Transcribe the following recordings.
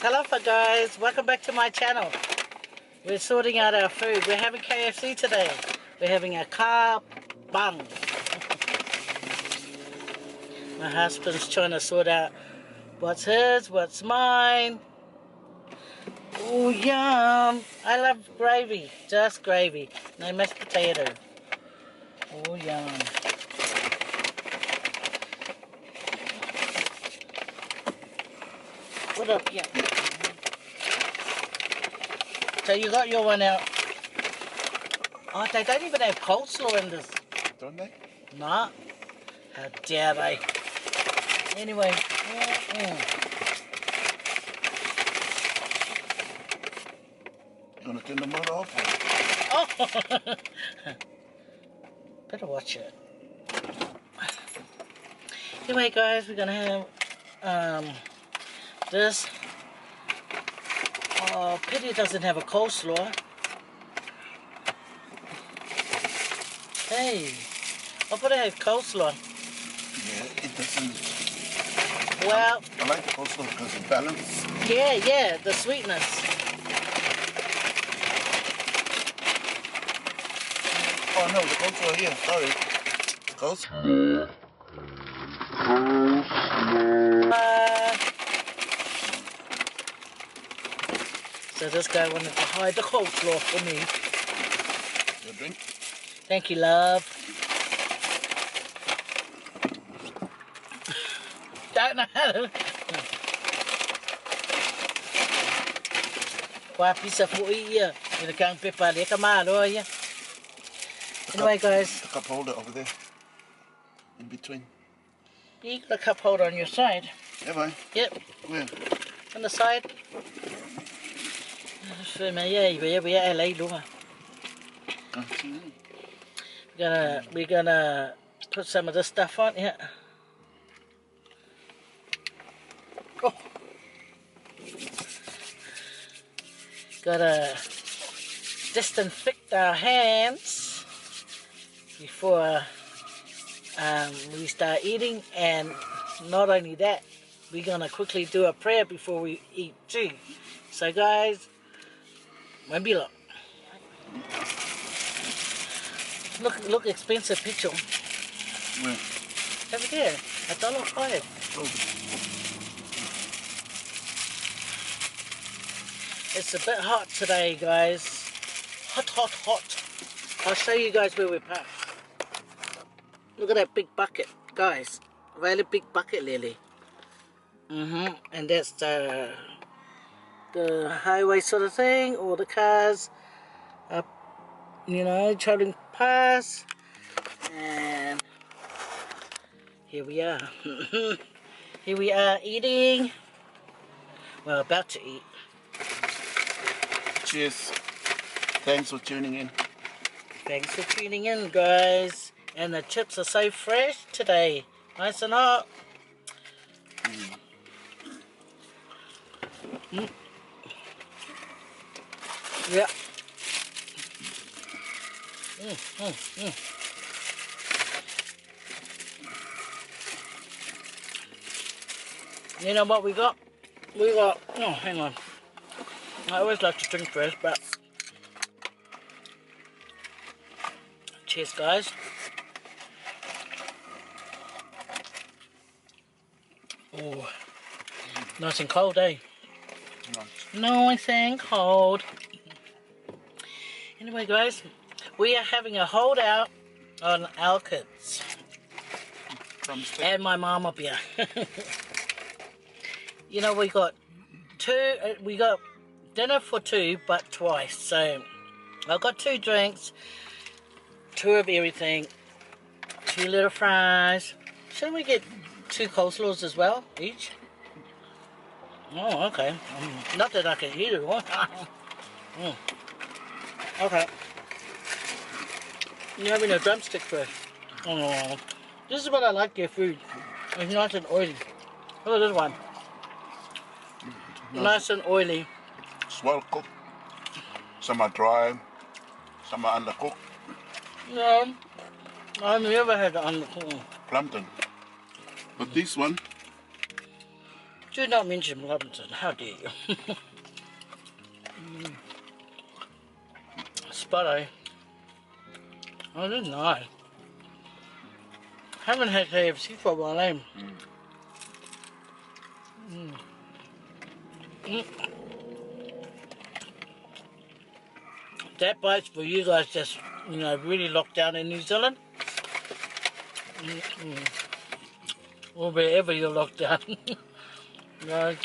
Hello guys, welcome back to my channel. We're sorting out our food. We're having KFC today. We're having a Carbang. My husband's trying to sort out what's his, what's mine. Oh yum! I love gravy, just gravy. No mashed potato. Oh yum! What up, yeah? So you got your one out. Oh, they don't even have coleslaw in this. Don't they? Nah. How dare they? Anyway. You want to turn the motor off? Oh! Better watch it. Anyway guys, we're gonna have this. Oh, pity it doesn't have a coleslaw. Hey, I thought it had coleslaw. Yeah, it doesn't. Well, I like the coleslaw because it balances. yeah, the sweetness. Oh no, the coleslaw here, sorry. Coleslaw. So this guy wanted to hide the coleslaw for me. Your drink? Thank you, love. Don't know how to. Qua pizza for here. In the can pepper, they come out, oh yeah. Anyway, guys. The cup holder over there. In between. You got a cup holder on your side. Have I? Yep. Where? On the side. We're gonna put some of this stuff on here. Oh. Gotta disinfect our hands before we start eating, and not only that, we're gonna quickly do a prayer before we eat too. So guys, look expensive picture. Where? Over there, $1.05. Oh. It's a bit hot today, guys. Hot. I'll show you guys where we're parked. Look at that big bucket, guys. Really big bucket, Lily. And that's the highway sort of thing, or the cars up, traveling past. And here we are. Here we are eating. Well, about to eat. Cheers. Thanks for tuning in. Thanks for tuning in, guys. And the chips are so fresh today. Nice and hot. Yeah. You know what we got? Oh, hang on. I always like to drink first, but cheers, guys. Oh, nice and cold, eh? Nice and cold. Anyway, guys, we are having a holdout on our kids. And my mom up here. You know, we got dinner for two, but twice. So I got 2 drinks, 2 of everything, 2 little fries. Shouldn't we get 2 coleslaws as well, each? Oh, okay. Not that I can eat it. Okay. You're having a drumstick first. Oh, this is what I like your food. It's nice and oily. Look at this one. Nice and oily. It's well cooked. Some are dry, some are undercooked. No, I've never had the undercooked. Plampton. But this one, Do not mention Robinson. How dare you? Spotto. Oh, this is nice. Haven't had KFC for a while, eh? That bite's for you guys just, you know, really locked down in New Zealand. Or wherever you're locked down. Guys,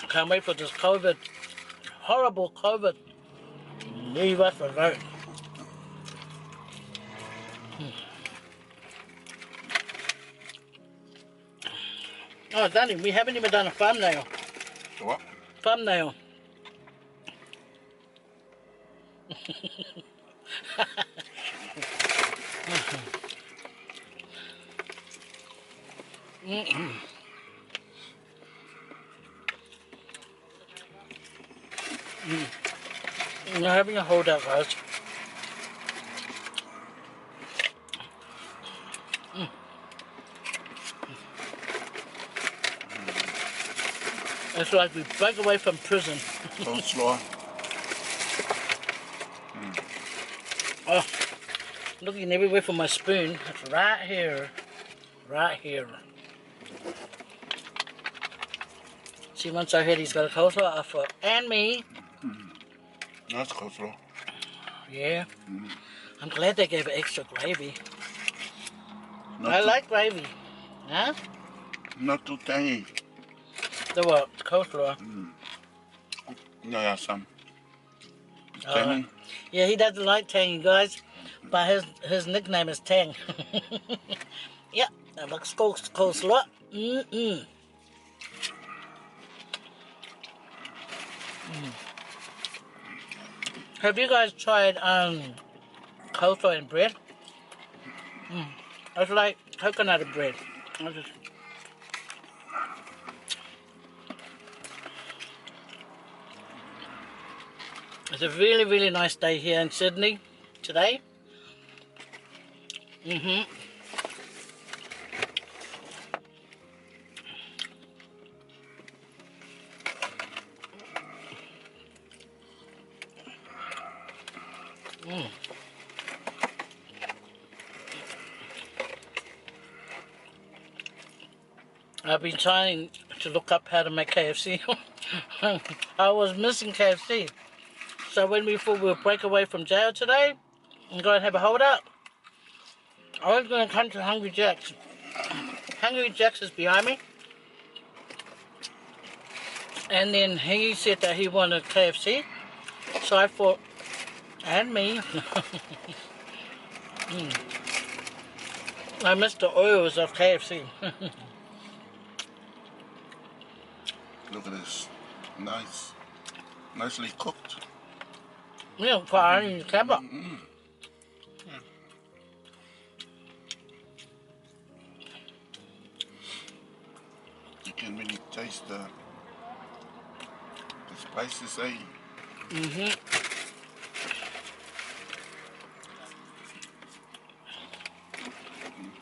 can't wait for this COVID, horrible COVID. Leave us alone. Oh, Danny, we haven't even done a thumbnail. What? Thumbnail. We're having a holdout, guys. It's like we break away from prison. Coleslaw. Oh, looking everywhere for my spoon. It's right here. Right here. See, once I heard he's got a coleslaw, I thought, and me. Nice coleslaw. Yeah. I'm glad they gave it extra gravy. Not I too, like gravy. Huh? Not too tangy. The what? Coleslaw. No, yeah, some. Tangy. Yeah, he doesn't like tangy, guys. But his nickname is Tang. Yeah, that looks coleslaw. Have you guys tried coleslaw and bread? It's like coconut and bread. It's a really, really nice day here in Sydney today. I've been trying to look up how to make KFC. I was missing KFC. So when we thought we'll break away from jail today and go and have a hold up, I was going to come to Hungry Jack's. Hungry Jack's is behind me. And then he said that he wanted KFC. So I thought, and me. I missed the oils of KFC. Look at this. Nice. Nicely cooked. Yeah, quite in the camera. You can really taste the spices, eh?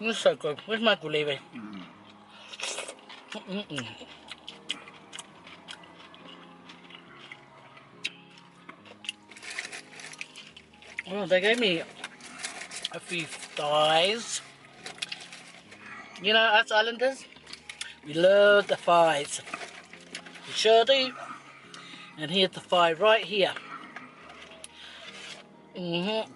It's so good. Where's my gravy? Oh, they gave me a few thighs. You know, us islanders, we love the thighs. We sure do. And here's the thigh right here. And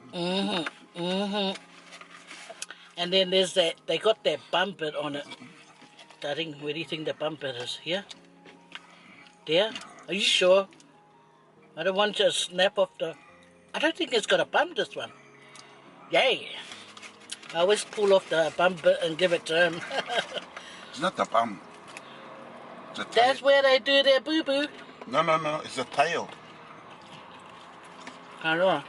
then there's that, they got that bump bit on it. I think, where do you think the bump bit is? Here? There? Are you sure? I don't want to snap off the... I don't think it's got a bump, this one. Yay! I always pull off the bump bit and give it to him. It's not the bum. It's the tail. That's where they do their boo-boo. No. It's the tail. I know.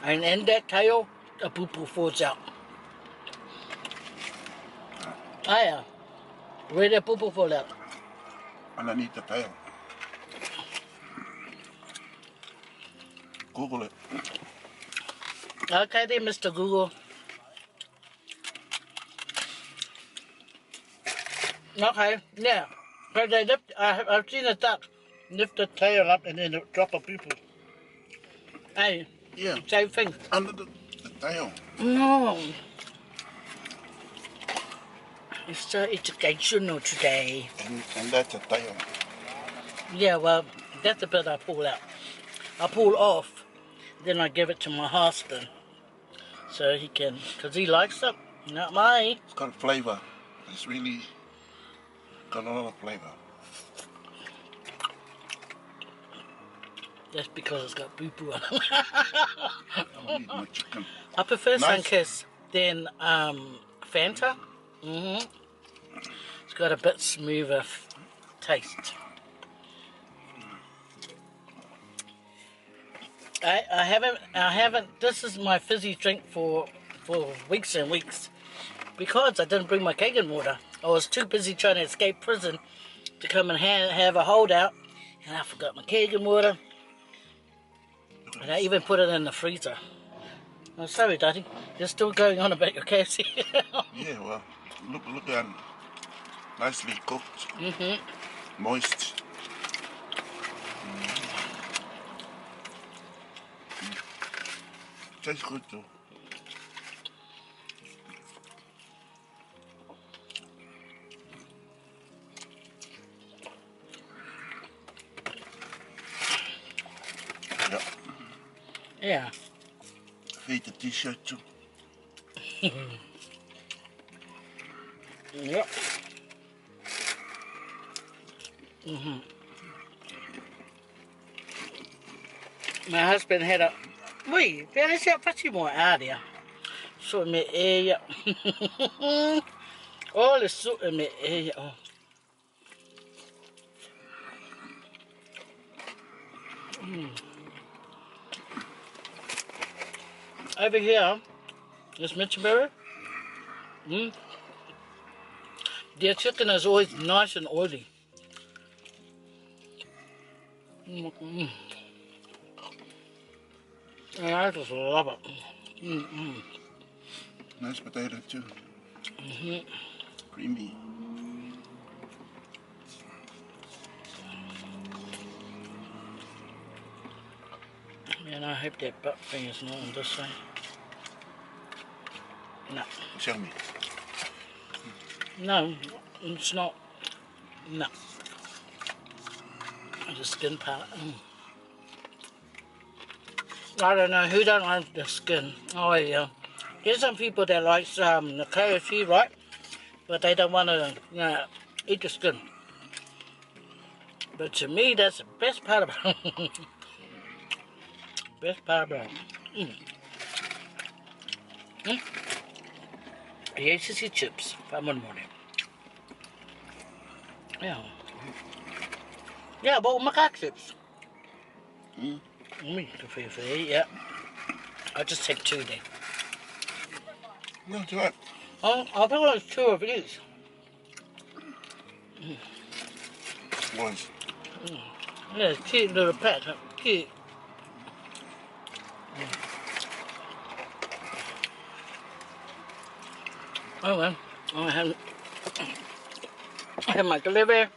And in that tail, the poo-poo falls out. Ah, yeah. Where the poo-poo fall out? Underneath the tail. Google it. Okay then, Mr. Google. Okay, yeah. But they lift, I've seen a duck lift the tail up and then drop a pupil. Hey, Yeah, same thing. under the tail. No. It's so educational today. And that's a tail. Yeah, well, that's the bit I pull out. I pull off, then I give it to my husband. So he can, because he likes it, not me. It's got a flavor. It's really got a lot of flavor. That's because it's got boo-boo on it. I'll eat my chicken. I prefer Nice. Sunkist than Fanta. It's got a bit smoother taste. I haven't, this is my fizzy drink for weeks and weeks. Because I didn't bring my Kangen water. I was too busy trying to escape prison to come and have a holdout. And I forgot my Kangen water. And I even put it in the freezer. Oh, sorry, Daddy. You're still going on about your KFC. Yeah, well, look at it. Nicely cooked. Moist. Tastes good too. Yeah. Yeah. Eat the t-shirt too. Yep. My husband had a... Ui, pera siya pati mo area. So me eya. All is so me eya. Oh. Over here, this Mitchellberry. Their chicken is always nice and oily. And I just love it. Nice potato too. Creamy. And I hope that butt thing is not on this side. No. Show me. No, it's not. No. The skin part. I don't know who don't like the skin. Oh yeah. There's some people that like the KFC, right? But they don't want to, eat the skin. But to me, that's the best part about it. Best part about it. KFC chips. Famon morning. Yeah. Yeah, but macaque chips. Me, Faye, yeah. I'll just take 2 then. No, it's alright. I'll pick like 2 of these. Once. Yeah, cute little pet, huh? Cute. Oh well, I have my delivery.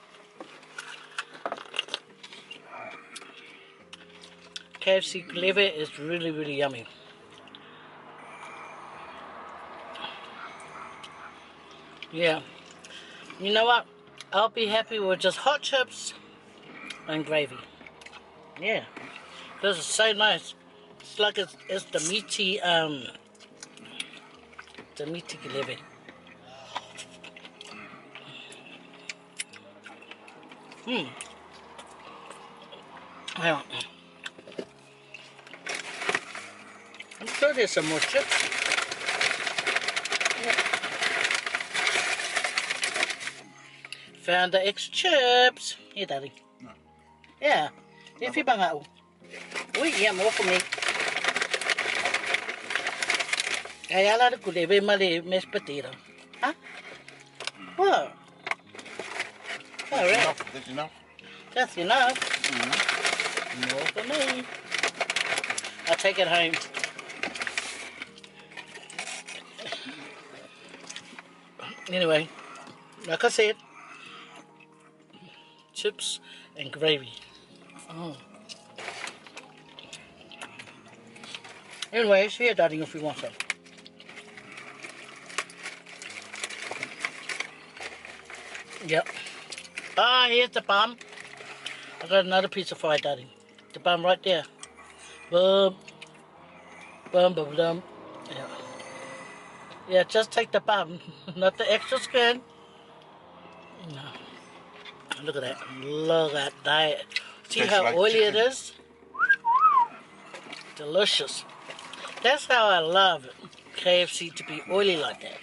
KFC liver is really, really yummy. Yeah. You know what? I'll be happy with just hot chips and gravy. Yeah. This is so nice. It's like it's the meaty liver. Yeah. I'm sure there's some more chips. Yeah. Found the extra chips. Here, Daddy. No. Yeah. If you bang out. Ui, yeah, more for me. Kaya lang ko lebe mali mashed potato. Huh? What? All right. That's enough. That's enough. More for me. I'll take it home. Anyway, like I said, chips and gravy. Anyway, it's here, darling, if you want some. Yep. Ah, here's the bun. I got another piece of fried, darling. The bun right there. Boom. Boom, boom, boom. Yeah. Yeah, just take the bun, not the extra skin. No. Look at that. Look at that. See Tastes how like oily chicken. it is? Delicious. That's how I love KFC to be oily like that.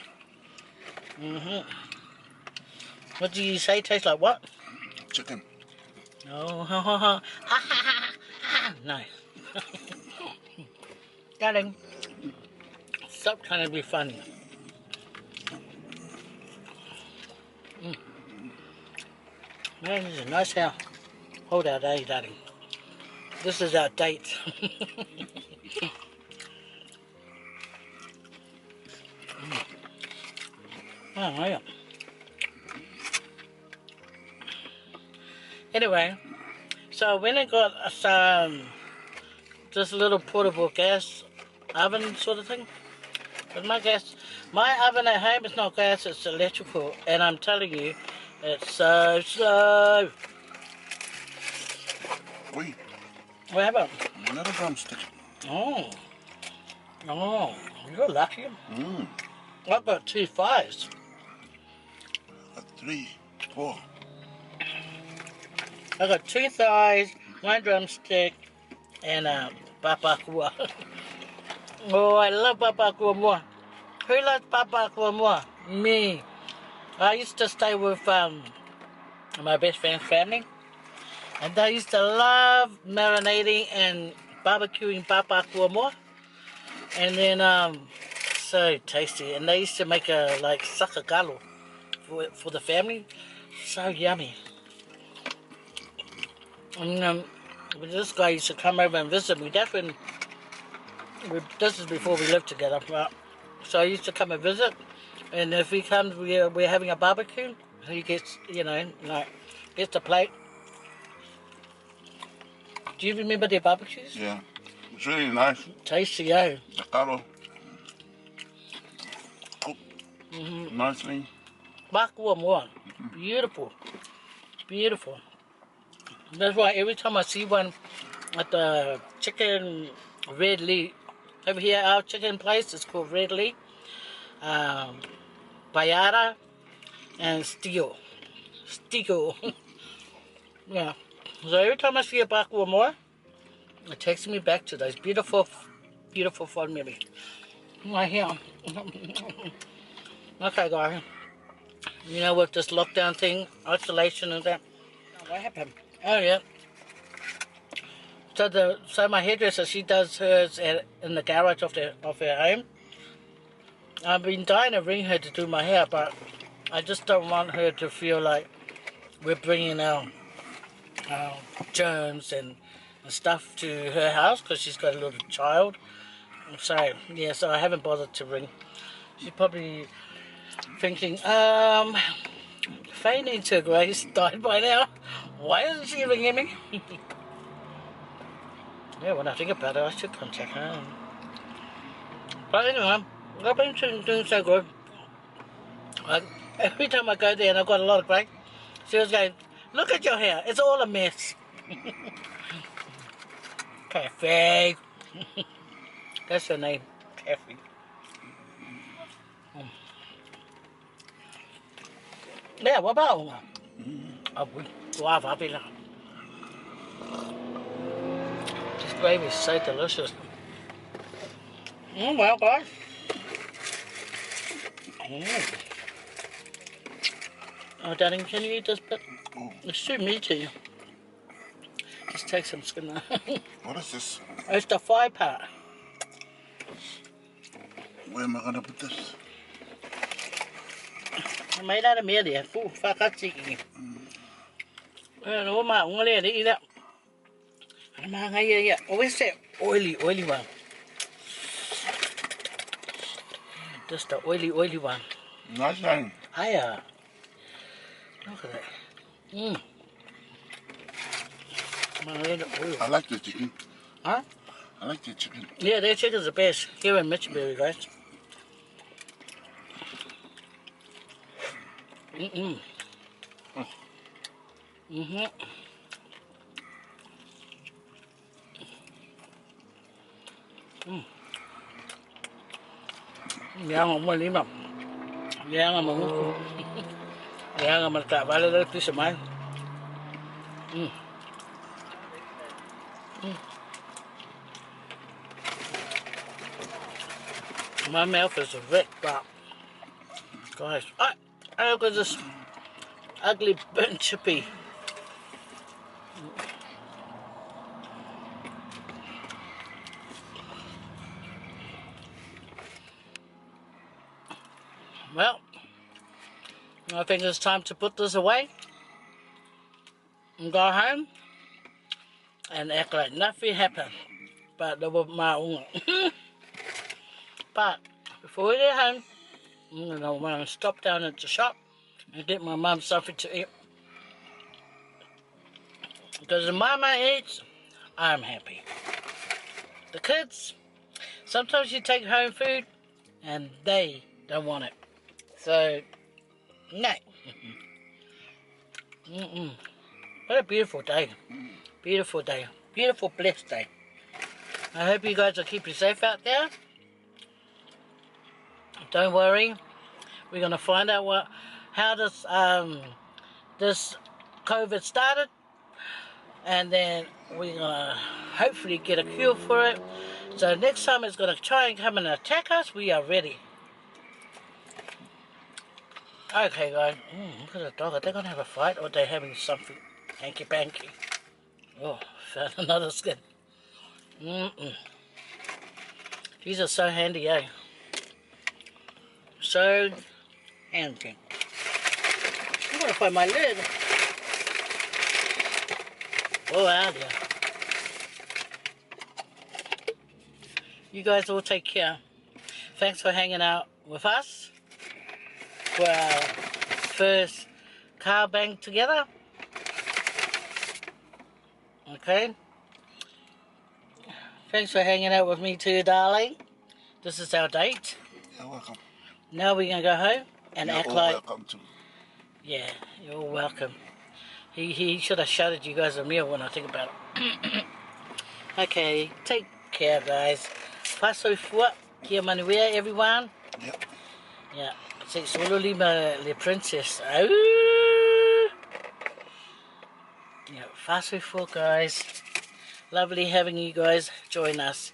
What do you say? Tastes like what? Chicken. No. No. Darling, stop trying to be funny. Man, this is a nice house. Hold our day, darling. This is our date. Oh, yeah. Anyway, so when I got this little portable gas oven sort of thing, but my oven at home is not gas, it's electrical, and I'm telling you, it's so slow. Wait, What happened? another drumstick. Oh, you're lucky. I've got 2 thighs. 3, 4. I got 2 thighs, 1 drumstick, and papakua. Oh, I love papakua more. Who loves papakua more? Me. I used to stay with my best friend's family, and they used to love marinating and barbecuing papakua more. And then so tasty. And they used to make a like sakagalo for the family. So yummy. And this guy used to come over and visit me. That's when this is before we lived together. Right? So I used to come and visit, and if he comes, we're having a barbecue. He gets, gets a plate. Do you remember their barbecues? Yeah, it's really nice. Tasty, eh? The color cooked nicely. Bakua more. Beautiful. Beautiful. That's why every time I see one at the chicken red leaf, over here our chicken place is called Red Leaf, Bayada, and Steel. Yeah. So every time I see a bakua more, it takes me back to those beautiful, beautiful fond memories. Right here. Okay, guys. You know, with this lockdown thing, isolation and that. What happened? Oh yeah. So my hairdresser, she does hers in the garage of her home. I've been dying to ring her to do my hair, but I just don't want her to feel like we're bringing our germs and stuff to her house because she's got a little child. So yeah, so I haven't bothered to ring. She's probably thinking, Faye needs her grace died by now. Why isn't she ringing me? Yeah, when I think about it, I should contact her. But anyway, I've been doing so good. Every time I go there and I've got a lot of grace, she was going, look at your hair, it's all a mess. Cafe. That's her name, Cafe. Yeah, what about this gravy is so delicious. Well, guys. Oh, darling, can you eat this bit? It's too meaty. Just take some skin out. What is this? It's the thigh part. Where am I gonna put this? Mấy lá mía đi, phụ pha cắt chị. Nó mà ông lên đi đó. Mà ngay vậy, always say oily one. Just the oily one. Nice thing. Look at that. I like the chicken. Huh? I like the chicken. Yeah, their chicken's the best here in Mitchellberry, guys. Mm-mm. Mm-hmm. Yang không mà lima. Yang mà muốn. Yang mà tạ vale lên tí xem mai. My mouth is a wreck, but guys, I got this ugly burnt chippy. Well, I think it's time to put this away and go home and act like nothing happened. But there was my own. But before we get home, I'm gonna stop down at the shop and get my mum something to eat. Because if Mama eats, I'm happy. The kids, sometimes you take home food and they don't want it. So, no. What a beautiful day. Beautiful day. Beautiful, blessed day. I hope you guys are keeping safe out there. Don't worry. We're going to find out how this COVID started. And then we're going to hopefully get a cure for it. So next time it's going to try and come and attack us, we are ready. Okay, guys. Look at the dog. Are they going to have a fight or are they having something hanky-panky? Oh, found another skin. These are so handy, eh? So handy. I'm going to find my lid. Oh, out there. You guys all take care. Thanks for hanging out with us for our first Carbang together. Okay. Thanks for hanging out with me too, darling. This is our date. You're welcome. Now we're going to go home and You're act all like... welcome too. Yeah, you're welcome. He should have shouted you guys a meal when I think about it. Okay, take care, guys. Faso fua, kia manuia, everyone. Yep. Yeah, say solo lima le princess. Oh. Yeah, faso fua, guys. Lovely having you guys join us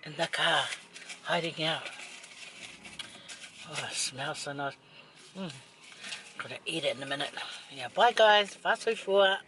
in the car, hiding out. Oh, it smells so nice. Gonna eat it in a minute. Yeah, bye guys. Faso fua.